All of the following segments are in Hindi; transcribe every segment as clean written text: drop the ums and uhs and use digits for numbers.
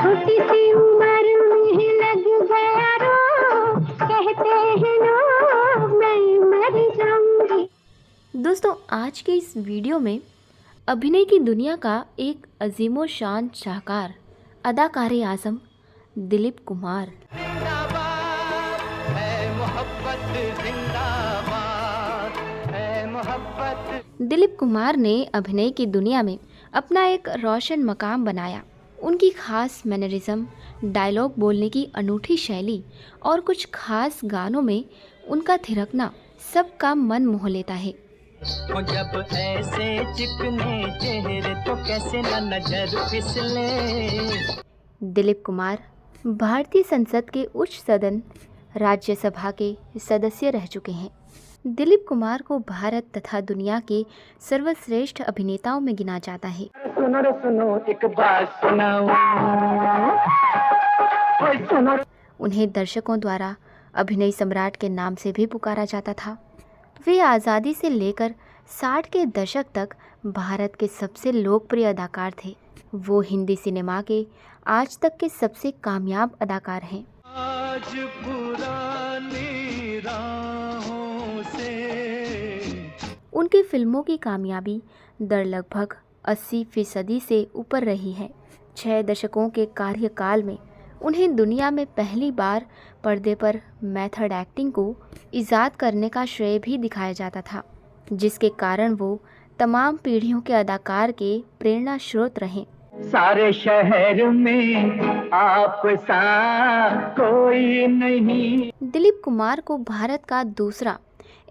छोटी सी उम्र में लग गया रो, कहते हैं लोग मैं मर जाऊंगी। दोस्तों, आज के इस वीडियो में अभिनय की दुनिया का एक अजीमो शान शाहकार अदाकार आज़म दिलीप कुमार। जिंदाबाद है मोहब्बत, जिंदाबाद है मोहब्बत। दिलीप कुमार ने अभिनय की दुनिया में अपना एक रोशन मकाम बनाया। उनकी खास मैनरिज्म, डायलॉग बोलने की अनूठी शैली और कुछ खास गानों में उनका थिरकना सबका मन मोह लेता है। जब ऐसे चिकने चेहरे तो कैसे न नजर फिसले। दिलीप कुमार भारतीय संसद के उच्च सदन राज्यसभा के सदस्य रह चुके हैं। दिलीप कुमार को भारत तथा दुनिया के सर्वश्रेष्ठ अभिनेताओं में गिना जाता है। सुनो रे सुनो, एक बात सुनाओ, ओए सुनो। उन्हें दर्शकों द्वारा अभिनय सम्राट के नाम से भी पुकारा जाता था। वे आज़ादी से लेकर 60 के दशक तक भारत के सबसे लोकप्रिय अदाकार थे। वो हिंदी सिनेमा के आज तक के सबसे कामयाब अदाकार हैं। आज पुरानी राहों से उनकी फिल्मों की कामयाबी दर लगभग 80% से ऊपर रही है। 6 दशकों के कार्यकाल में उन्हें दुनिया में पहली बार पर्दे पर मेथड एक्टिंग को इजाद करने का श्रेय भी दिखाया जाता था, जिसके कारण वो तमाम पीढ़ियों के अदाकार के प्रेरणा स्रोत रहे। सारे शहर में आप सा कोई नहीं। दिलीप कुमार को भारत का दूसरा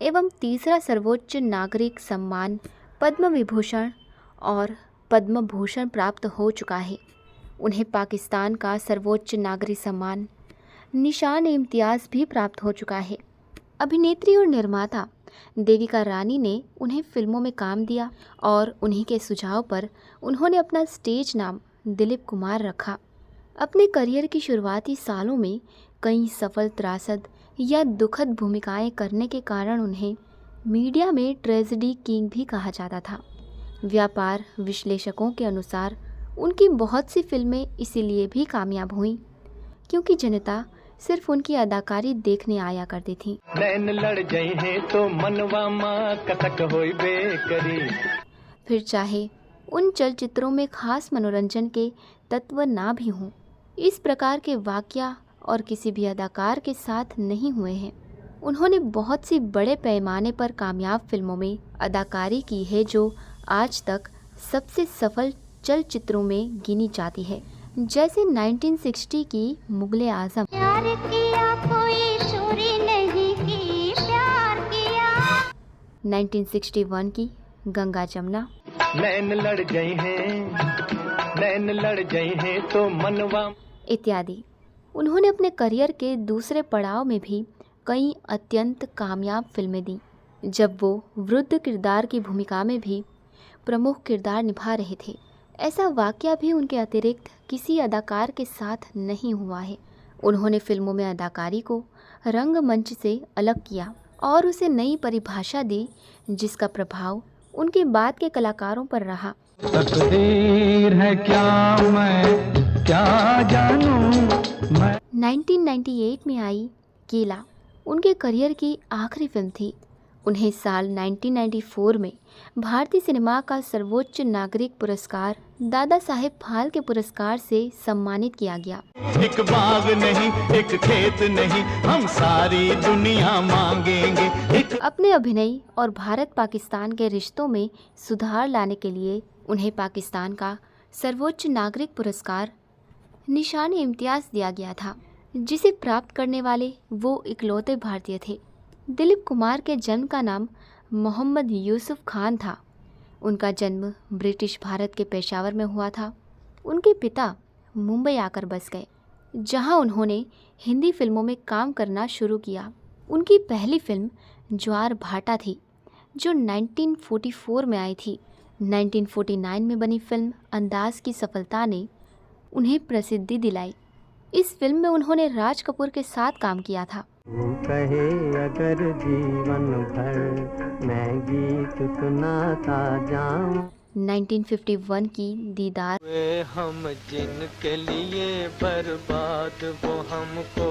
एवं तीसरा सर्वोच्च नागरिक सम्मान पद्म विभूषण और पद्म भूषण प्राप्त हो चुका है। उन्हें पाकिस्तान का सर्वोच्च नागरिक सम्मान निशान इम्तियाज़ भी प्राप्त हो चुका है। अभिनेत्री और निर्माता देविका रानी ने उन्हें फिल्मों में काम दिया और उन्हीं के सुझाव पर उन्होंने अपना स्टेज नाम दिलीप कुमार रखा। अपने करियर की शुरुआती सालों में कई सफल त्रासद या दुखद भूमिकाएं करने के कारण उन्हें मीडिया में ट्रेजेडी किंग भी कहा जाता था। व्यापार विश्लेषकों के अनुसार उनकी बहुत सी फिल्में इसीलिए भी कामयाब हुईं क्योंकि जनता सिर्फ उनकी अदाकारी देखने आया करती थी। नैन लड़ गए हैं तो मनवा मां कसक होई बेकरी। फिर चाहे उन चलचित्रों में खास मनोरंजन के तत्व ना भी हों, इस प्रकार के वाकया और किसी भी अदाकार के साथ नहीं हुए हैं। उन्होंने बहुत सी बड़े पैमाने पर कामयाब फिल्मों में अदाकारी की है जो आज तक सबसे सफल चलचित्रों में गिनी जाती है, जैसे 1960 की मुगले आजम, प्यार किया कोई चोरी नहीं की, प्यार किया 1961 की गंगा जमुना, नैन लड़ गए हैं, नैन लड़ गए हैं तो मनवा इत्यादि। उन्होंने अपने करियर के दूसरे पड़ाव में भी कई अत्यंत कामयाब फिल्में दी, जब वो वृद्ध किरदार की भूमिका में भी प्रमुख किरदार निभा रहे थे। ऐसा वाकया भी उनके अतिरिक्त किसी अदाकार के साथ नहीं हुआ है। उन्होंने फिल्मों में अदाकारी को रंगमंच से अलग किया और उसे नई परिभाषा दी, जिसका प्रभाव उनके बाद के कलाकारों पर रहा। तकदीर है क्या मैं क्या जानूं मैं। 1998 में आई केला उनके करियर की आखिरी फिल्म थी। उन्हें साल 1994 में भारतीय सिनेमा का सर्वोच्च नागरिक पुरस्कार दादा साहेब फाल्के पुरस्कार से सम्मानित किया गया। एक बाग नहीं, एक खेत नहीं, हम सारी दुनिया मांगेंगे। अपने अभिनय और भारत पाकिस्तान के रिश्तों में सुधार लाने के लिए उन्हें पाकिस्तान का सर्वोच्च नागरिक पुरस्कार निशान इम्तियाज़ दिया गया था, जिसे प्राप्त करने वाले वो इकलौते भारतीय थे। दिलीप कुमार के जन्म का नाम मोहम्मद यूसुफ खान था। उनका जन्म ब्रिटिश भारत के पेशावर में हुआ था। उनके पिता मुंबई आकर बस गए, जहां उन्होंने हिंदी फिल्मों में काम करना शुरू किया। उनकी पहली फिल्म ज्वार भाटा थी, जो 1944 में आई थी। 1949 में बनी फिल्म अंदाज की सफलता ने उन्हें प्रसिद्धि दिलाई। इस फिल्म में उन्होंने राज कपूर के साथ काम किया था। वो कहे अगर जीवन भर मैं गीत सुनाता जाऊं। 1951 की दीदार वे हम जिनके लिए बर्बाद वो हमको।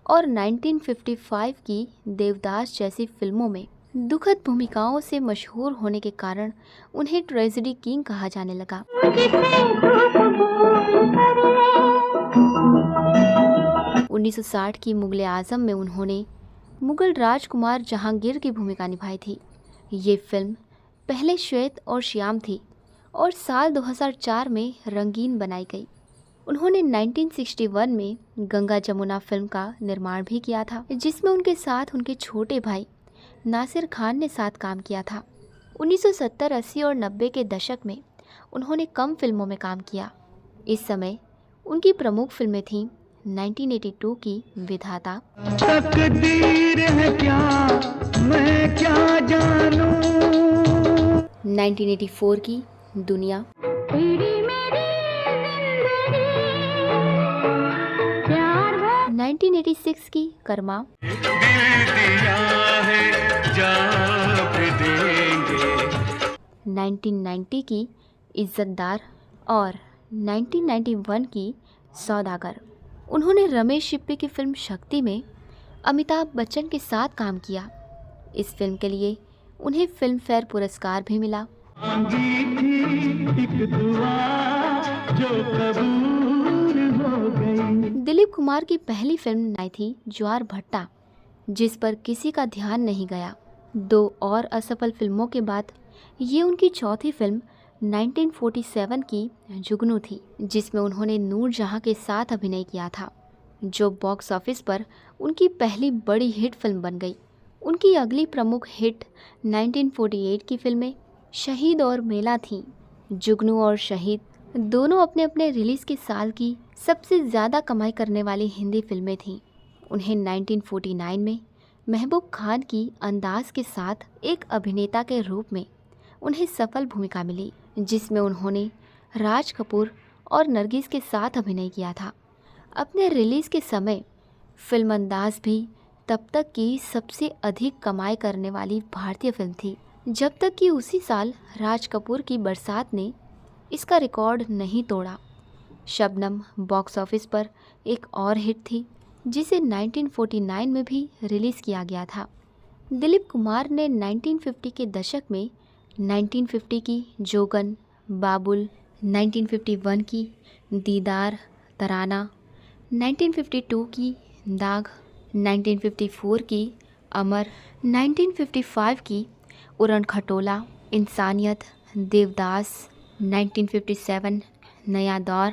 और 1955 की देवदास जैसी फिल्मों में दुखद भूमिकाओं से मशहूर होने के कारण उन्हें ट्रेजेडी किंग कहा जाने लगा। 1960 की मुगल आजम में उन्होंने मुगल राजकुमार जहांगीर की भूमिका निभाई थी। ये फिल्म पहले श्वेत और श्याम थी और साल 2004 में रंगीन बनाई गई। उन्होंने 1961 में गंगा जमुना फिल्म का निर्माण भी किया था, जिसमें उनके साथ उनके छोटे भाई नासिर खान ने साथ काम किया था। 1970, 80 और 90 के दशक में उन्होंने कम फिल्मों में काम किया। इस समय उनकी प्रमुख फिल्में थीं 1982 की विधाता, तकदीर है क्या मैं क्या जानूं, 1984 की दुनिया, 1986 की कर्मा, दिल दिया है जाप देंगे, 1990 की इज्जतदार और 1991 की सौदागर। उन्होंने रमेश शिप्पी की फिल्म शक्ति में अमिताभ बच्चन के साथ काम किया। इस फिल्म के लिए उन्हें फिल्म फेयर पुरस्कार भी मिला। मांगी थी एक दुआ जो कबूल हो गई। दिलीप कुमार की पहली फिल्म आई थी ज्वार भट्टा, जिस पर किसी का ध्यान नहीं गया। 2 और असफल फिल्मों के बाद ये उनकी चौथी फिल्म 1947 की जुगनू थी, जिसमें उन्होंने नूरजहां के साथ अभिनय किया था, जो बॉक्स ऑफिस पर उनकी पहली बड़ी हिट फिल्म बन गई। उनकी अगली प्रमुख हिट 1948 की फिल्में शहीद और मेला थीं। जुगनू और शहीद दोनों अपने अपने रिलीज़ के साल की सबसे ज़्यादा कमाई करने वाली हिंदी फिल्में थीं। उन्हें 1949 में महबूब खान की अंदाज के साथ एक अभिनेता के रूप में उन्हें सफल भूमिका मिली, जिसमें उन्होंने राज कपूर और नरगिस के साथ अभिनय किया था। अपने रिलीज़ के समय फिल्म अंदाज भी तब तक की सबसे अधिक कमाई करने वाली भारतीय फिल्म थी, जब तक कि उसी साल राज कपूर की बरसात ने इसका रिकॉर्ड नहीं तोड़ा। शबनम बॉक्स ऑफिस पर एक और हिट थी, जिसे 1949 में भी रिलीज़ किया गया था। दिलीप कुमार ने 1950 के दशक में 1950 की जोगन, बाबुल, 1951 की दीदार, तराना, 1952 की दाग, 1954 की अमर, 1955 की उड़न खटोला, इंसानियत, देवदास, 1957 नया दौर,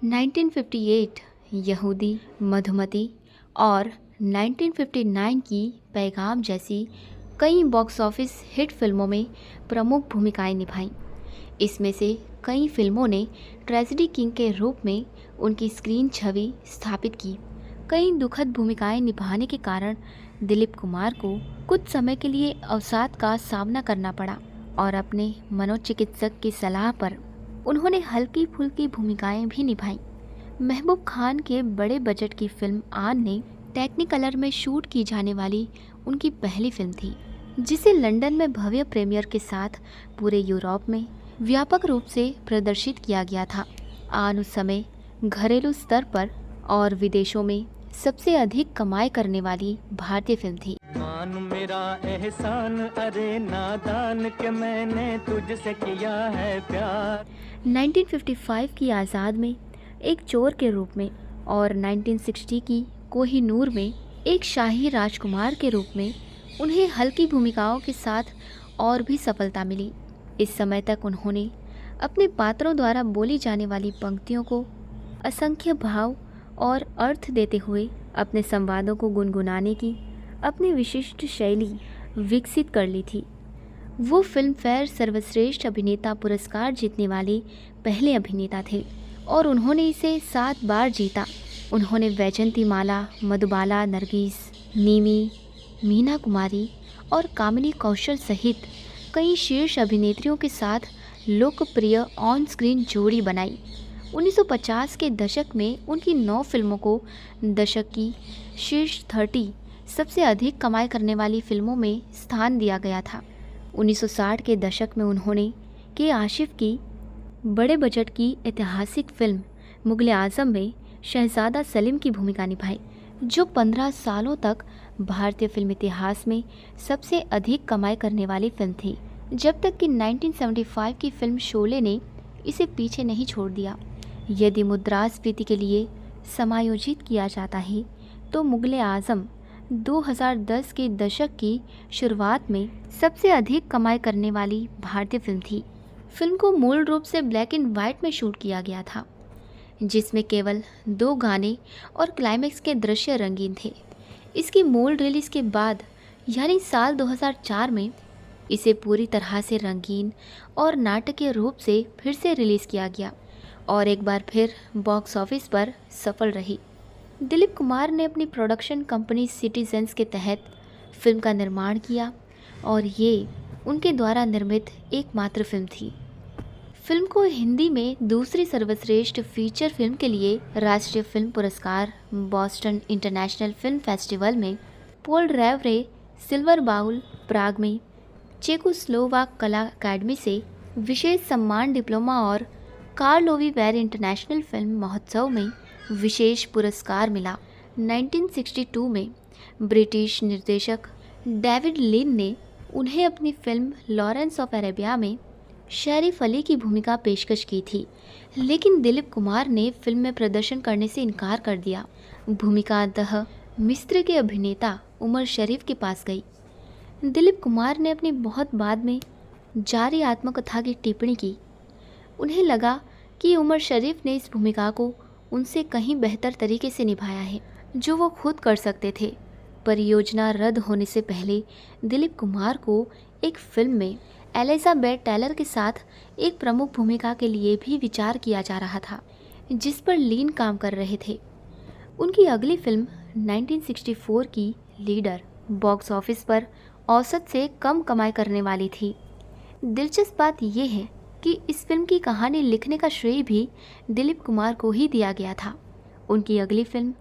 1958 यहूदी, मधुमती और 1959 की पैगाम जैसी कई बॉक्स ऑफिस हिट फिल्मों में प्रमुख भूमिकाएं निभाईं। इसमें से कई फिल्मों ने ट्रेजेडी किंग के रूप में उनकी स्क्रीन छवि स्थापित की। कई दुखद भूमिकाएं निभाने के कारण दिलीप कुमार को कुछ समय के लिए अवसाद का सामना करना पड़ा और अपने मनोचिकित्सक की सलाह पर उन्होंने हल्की फुल्की भूमिकाएं भी निभाईं। महबूब खान के बड़े बजट की फिल्म आन ने टेक्निकलर में शूट की जाने वाली उनकी पहली फिल्म थी, जिसे लंदन में भव्य प्रीमियर के साथ पूरे यूरोप में व्यापक रूप से प्रदर्शित किया गया था। आन उस समय घरेलू स्तर पर और विदेशों में सबसे अधिक कमाई करने वाली भारतीय फिल्म थी। मान मेरा एहसान अरे नादान के मैंने तुझसे किया है प्यार। 1955 की आज़ाद में एक चोर के रूप में और 1960 की कोहिनूर में एक शाही राजकुमार के रूप में उन्हें हल्की भूमिकाओं के साथ और भी सफलता मिली। इस समय तक उन्होंने अपने पात्रों द्वारा बोली जाने वाली पंक्तियों को असंख्य भाव और अर्थ देते हुए अपने संवादों को गुनगुनाने की अपनी विशिष्ट शैली विकसित कर ली थी। वो फिल्म फेयर सर्वश्रेष्ठ अभिनेता पुरस्कार जीतने वाले पहले अभिनेता थे और उन्होंने इसे 7 बार जीता। उन्होंने वैजंती माला, मधुबाला, नरगिस, नीमी, मीना कुमारी और कामिनी कौशल सहित कई शीर्ष अभिनेत्रियों के साथ लोकप्रिय ऑन स्क्रीन जोड़ी बनाई। 1950 के दशक में उनकी 9 फिल्मों को दशक की शीर्ष 30 सबसे अधिक कमाई करने वाली फिल्मों में स्थान दिया गया था। 1960 के दशक में उन्होंने के आशिफ की बड़े बजट की ऐतिहासिक फिल्म मुगल आजम में शहजादा सलीम की भूमिका निभाई, जो 15 सालों तक भारतीय फिल्म इतिहास में सबसे अधिक कमाई करने वाली फिल्म थी, जब तक कि 1975 की फिल्म शोले ने इसे पीछे नहीं छोड़ दिया। यदि मुद्रास्फीति के लिए समायोजित किया जाता है तो मुगल आजम 2010 के दशक की शुरुआत में सबसे अधिक कमाई करने वाली भारतीय फिल्म थी। फिल्म को मूल रूप से ब्लैक एंड वाइट में शूट किया गया था, जिसमें केवल 2 गाने और क्लाइमैक्स के दृश्य रंगीन थे। इसकी मूल रिलीज़ के बाद यानी साल 2004 में इसे पूरी तरह से रंगीन और नाटकीय रूप से फिर से रिलीज़ किया गया और एक बार फिर बॉक्स ऑफिस पर सफल रही। दिलीप कुमार ने अपनी प्रोडक्शन कंपनी सिटीजन्स के तहत फिल्म का निर्माण किया और ये उनके द्वारा निर्मित एकमात्र फिल्म थी। फिल्म को हिंदी में दूसरी सर्वश्रेष्ठ फीचर फिल्म के लिए राष्ट्रीय फिल्म पुरस्कार, बॉस्टन इंटरनेशनल फिल्म फेस्टिवल में पोल रेवरे सिल्वर बाउल, प्राग में चेकोस्लोवाक कला अकादमी से विशेष सम्मान डिप्लोमा और कार्लोवी वेर इंटरनेशनल फिल्म महोत्सव में विशेष पुरस्कार मिला। 1962 में ब्रिटिश निर्देशक डेविड लिन ने उन्हें अपनी फिल्म लॉरेंस ऑफ अरेबिया में शरीफ अली की भूमिका पेशकश की थी, लेकिन दिलीप कुमार ने फिल्म में प्रदर्शन करने से इनकार कर दिया। भूमिका अंततः मिस्र के अभिनेता उमर शरीफ के पास गई। दिलीप कुमार ने अपनी बहुत बाद में जारी आत्मकथा की टिप्पणी की। उन्हें लगा कि उमर शरीफ ने इस भूमिका को उनसे कहीं बेहतर तरीके से निभाया है जो वो खुद कर सकते थे। परियोजना रद्द होने से पहले दिलीप कुमार को एक फिल्म में एलिजाबेथ टेलर के साथ एक प्रमुख भूमिका के लिए भी विचार किया जा रहा था, जिस पर लीन काम कर रहे थे। उनकी अगली फिल्म 1964 की लीडर बॉक्स ऑफिस पर औसत से कम कमाई करने वाली थी। दिलचस्प बात यह है कि इस फिल्म की कहानी लिखने का श्रेय भी दिलीप कुमार को ही दिया गया था। उनकी अगली फिल्म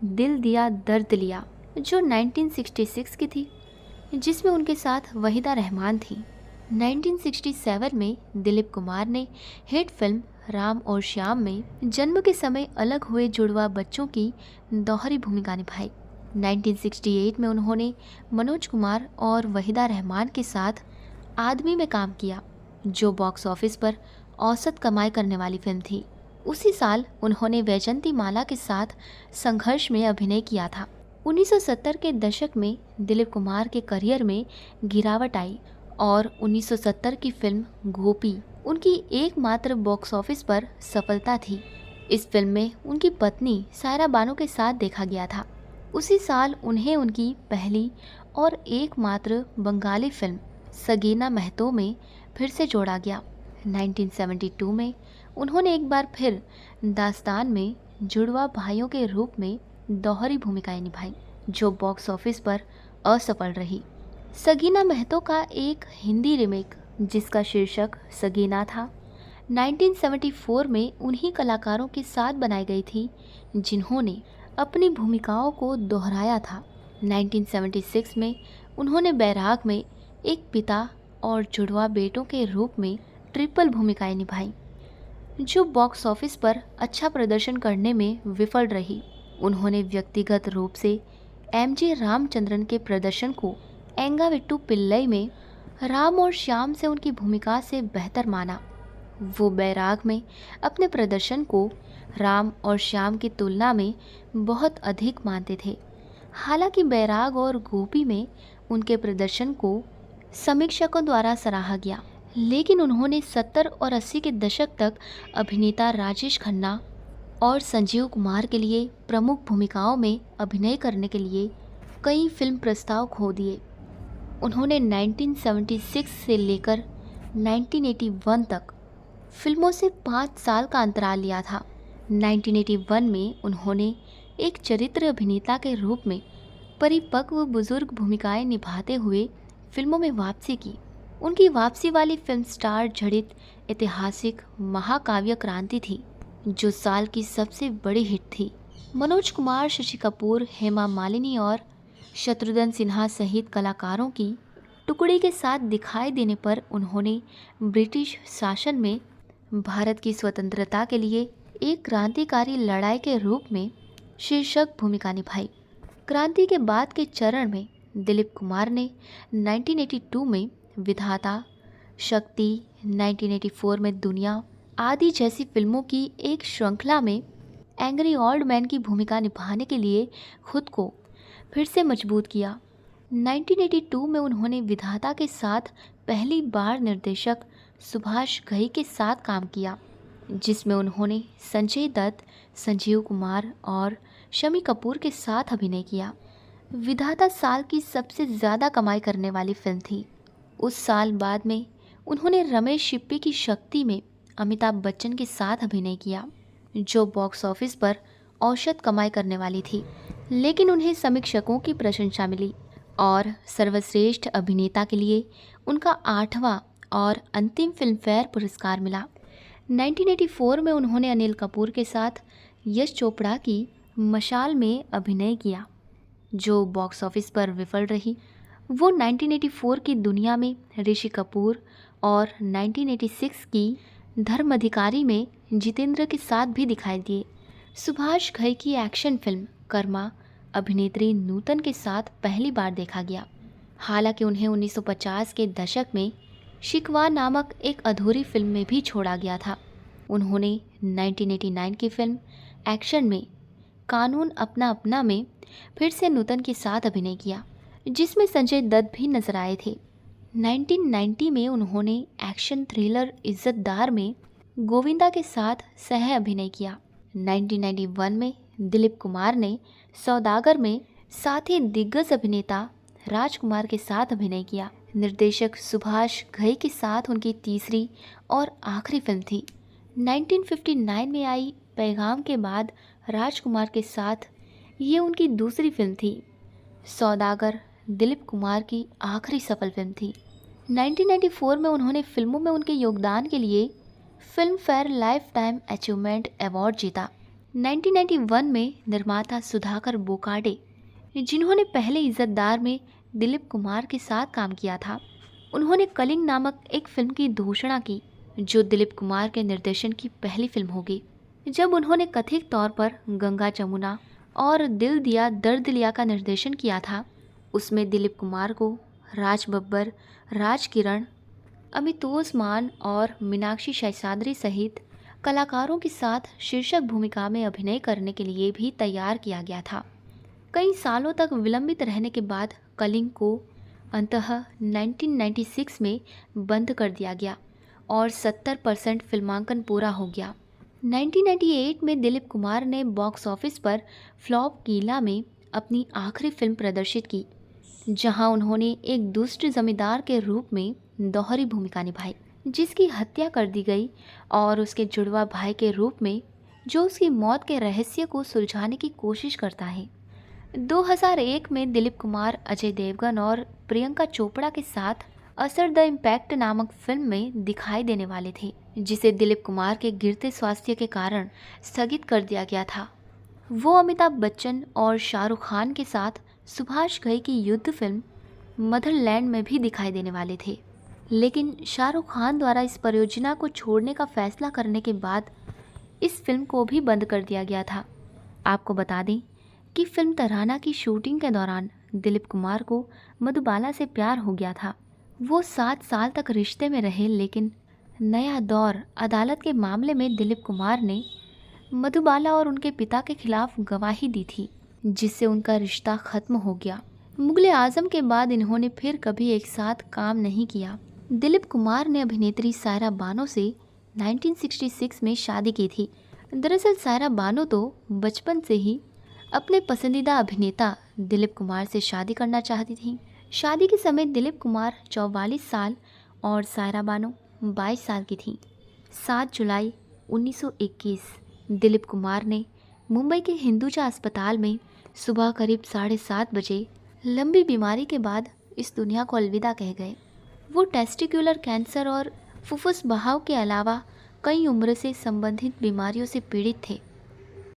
दिल दिया दर्द लिया, जो 1966 की थी, जिसमें उनके साथ वहीदा रहमान थी। 1967 में दिलीप कुमार ने हिट फिल्म राम और श्याम में जन्म के समय अलग हुए जुड़वा बच्चों की दोहरी भूमिका निभाई। 1968 में उन्होंने मनोज कुमार और वहीदा रहमान के साथ आदमी में काम किया, जो बॉक्स ऑफिस पर औसत कमाई करने वाली फिल्म थी। उसी साल उन्होंने वैजंती माला के साथ संघर्ष में अभिनय किया था। 1970 के दशक में दिलीप कुमार के करियर में गिरावट आई और 1970 की फिल्म गोपी उनकी एकमात्र बॉक्स ऑफिस पर सफलता थी। इस फिल्म में उनकी पत्नी सायरा बानो के साथ देखा गया था। उसी साल उन्हें उनकी पहली और एकमात्र बंगाली फिल्म सगीना महतो में फिर से जोड़ा गया। 1972 में उन्होंने एक बार फिर दास्तान में जुड़वा भाइयों के रूप में दोहरी भूमिकाएं निभाई, जो बॉक्स ऑफिस पर असफल रही। सगीना महतो का एक हिंदी रीमेक, जिसका शीर्षक सगीना था, 1974 में उन्हीं कलाकारों के साथ बनाई गई थी जिन्होंने अपनी भूमिकाओं को दोहराया था। 1976 में उन्होंने बैराग में एक पिता और जुड़वा बेटों के रूप में ट्रिपल भूमिकाएं निभाई, जो बॉक्स ऑफिस पर अच्छा प्रदर्शन करने में विफल रही। उन्होंने व्यक्तिगत रूप से एमजे रामचंद्रन के प्रदर्शन को एंगाविट्टू पिल्लई में राम और श्याम से उनकी भूमिका से बेहतर माना। वो बैराग में अपने प्रदर्शन को राम और श्याम की तुलना में बहुत अधिक मानते थे। हालांकि बैराग और गोपी में उनके प्रदर्शन को समीक्षकों द्वारा सराहा गया, लेकिन उन्होंने 70 और 80 के दशक तक अभिनेता राजेश खन्ना और संजीव कुमार के लिए प्रमुख भूमिकाओं में अभिनय करने के लिए कई फिल्म प्रस्ताव खो दिए। उन्होंने 1976 से लेकर 1981 तक फिल्मों से 5 साल का अंतराल लिया था। 1981 में उन्होंने एक चरित्र अभिनेता के रूप में परिपक्व बुजुर्ग भूमिकाएं निभाते हुए फिल्मों में वापसी की। उनकी वापसी वाली फिल्म स्टार जड़ित ऐतिहासिक महाकाव्य क्रांति थी, जो साल की सबसे बड़ी हिट थी। मनोज कुमार, शशि कपूर, हेमा मालिनी और शत्रुघ्न सिन्हा सहित कलाकारों की टुकड़ी के साथ दिखाई देने पर उन्होंने ब्रिटिश शासन में भारत की स्वतंत्रता के लिए एक क्रांतिकारी लड़ाई के रूप में शीर्षक भूमिका निभाई। क्रांति के बाद के चरण में दिलीप कुमार ने 1982 में विधाता, शक्ति, 1984 में दुनिया आदि जैसी फिल्मों की एक श्रृंखला में एंग्री ओल्ड मैन की भूमिका निभाने के लिए खुद को फिर से मजबूत किया। 1982 में उन्होंने विधाता के साथ पहली बार निर्देशक सुभाष घई के साथ काम किया, जिसमें उन्होंने संजय दत्त, संजीव कुमार और शम्मी कपूर के साथ अभिनय किया। विधाता साल की सबसे ज़्यादा कमाई करने वाली फिल्म थी। उस साल बाद में उन्होंने रमेश सिप्पी की शक्ति में अमिताभ बच्चन के साथ अभिनय किया, जो बॉक्स ऑफिस पर औसत कमाई करने वाली थी, लेकिन उन्हें समीक्षकों की प्रशंसा मिली और सर्वश्रेष्ठ अभिनेता के लिए उनका 8वां और अंतिम फिल्मफेयर पुरस्कार मिला। 1984 में उन्होंने अनिल कपूर के साथ यश चोपड़ा की मशाल में अभिनय किया, जो बॉक्स ऑफिस पर विफल रही। वो 1984 की दुनिया में ऋषि कपूर और 1986 की धर्म अधिकारी में जितेंद्र के साथ भी दिखाई दिए। सुभाष घई की एक्शन फिल्म कर्मा अभिनेत्री नूतन के साथ पहली बार देखा गया। हालांकि उन्हें 1950 के दशक में शिकवा नामक एक अधूरी फिल्म में भी छोड़ा गया था। उन्होंने 1989 की फिल्म एक्शन में कानून अपना अपना में फिर से नूतन के साथ अभिनय किया, जिसमें संजय दत्त भी नजर आए थे। 1990 में उन्होंने एक्शन थ्रिलर इज्जतदार में गोविंदा के साथ सह अभिनय किया। 1991 में दिलीप कुमार ने सौदागर में साथ ही दिग्गज अभिनेता राजकुमार के साथ अभिनय किया। निर्देशक सुभाष घई के साथ उनकी तीसरी और आखिरी फिल्म थी। 1959 में आई पैगाम के बाद राजकुमार के साथ ये उनकी दूसरी फिल्म थी। सौदागर दिलीप कुमार की आखिरी सफल फिल्म थी। 1994 में उन्होंने फिल्मों में उनके योगदान के लिए film fair life time achievement award जीता। 1991 में निर्माता सुधाकर बोकाडे, जिन्होंने पहले इज्जतदार में दिलीप कुमार के साथ काम किया था, उन्होंने कलिंग नामक एक फिल्म की घोषणा की, जो दिलीप कुमार के निर्देशन की पहली फिल्म होगी। जब उन्होंने कथित तौर पर गंगा जमुना और दिल दिया दर्द लिया का निर्देशन किया था, उसमें दिलीप कुमार को राज बब्बर, राज किरण, अमितोष मान और मीनाक्षी शेषाद्री सहित कलाकारों के साथ शीर्षक भूमिका में अभिनय करने के लिए भी तैयार किया गया था। कई सालों तक विलंबित रहने के बाद कलिंग को अंततः 1996 में बंद कर दिया गया और 70% फिल्मांकन पूरा हो गया। 1998 में दिलीप कुमार ने बॉक्स ऑफिस पर फ्लॉप कीला में अपनी आखिरी फिल्म प्रदर्शित की, जहां उन्होंने एक दुष्ट जमींदार के रूप में दोहरी भूमिका निभाई, जिसकी हत्या कर दी गई, और उसके जुड़वा भाई के रूप में जो उसकी मौत के रहस्य को सुलझाने की कोशिश करता है। 2001 में दिलीप कुमार अजय देवगन और प्रियंका चोपड़ा के साथ असर द इम्पैक्ट नामक फिल्म में दिखाई देने वाले थे, जिसे दिलीप कुमार के गिरते स्वास्थ्य के कारण स्थगित कर दिया गया था। वो अमिताभ बच्चन और शाहरुख खान के साथ सुभाष घई की युद्ध फिल्म मदरलैंड में भी दिखाई देने वाले थे, लेकिन शाहरुख खान द्वारा इस परियोजना को छोड़ने का फैसला करने के बाद इस फिल्म को भी बंद कर दिया गया था। आपको बता दें कि फिल्म तराना की शूटिंग के दौरान दिलीप कुमार को मधुबाला से प्यार हो गया था। वो 7 साल तक रिश्ते में रहे, लेकिन नया दौर अदालत के मामले में दिलीप कुमार ने मधुबाला और उनके पिता के खिलाफ गवाही दी थी, जिससे उनका रिश्ता खत्म हो गया। मुगले आजम के बाद इन्होंने फिर कभी एक साथ काम नहीं किया। दिलीप कुमार ने अभिनेत्री सायरा बानो से 1966 में शादी की थी। दरअसल सायरा बानो तो बचपन से ही अपने पसंदीदा अभिनेता दिलीप कुमार से शादी करना चाहती थी। शादी के समय दिलीप कुमार 44 साल और सायरा बानो 22 साल की थी। 7 जुलाई 1921 दिलीप कुमार ने मुंबई के हिंदुजा अस्पताल में सुबह करीब 7:30 बजे लंबी बीमारी के बाद इस दुनिया को अलविदा कह गए। वो टेस्टिकुलर कैंसर और फुफ्फुस बहाव के अलावा कई उम्र से संबंधित बीमारियों से पीड़ित थे।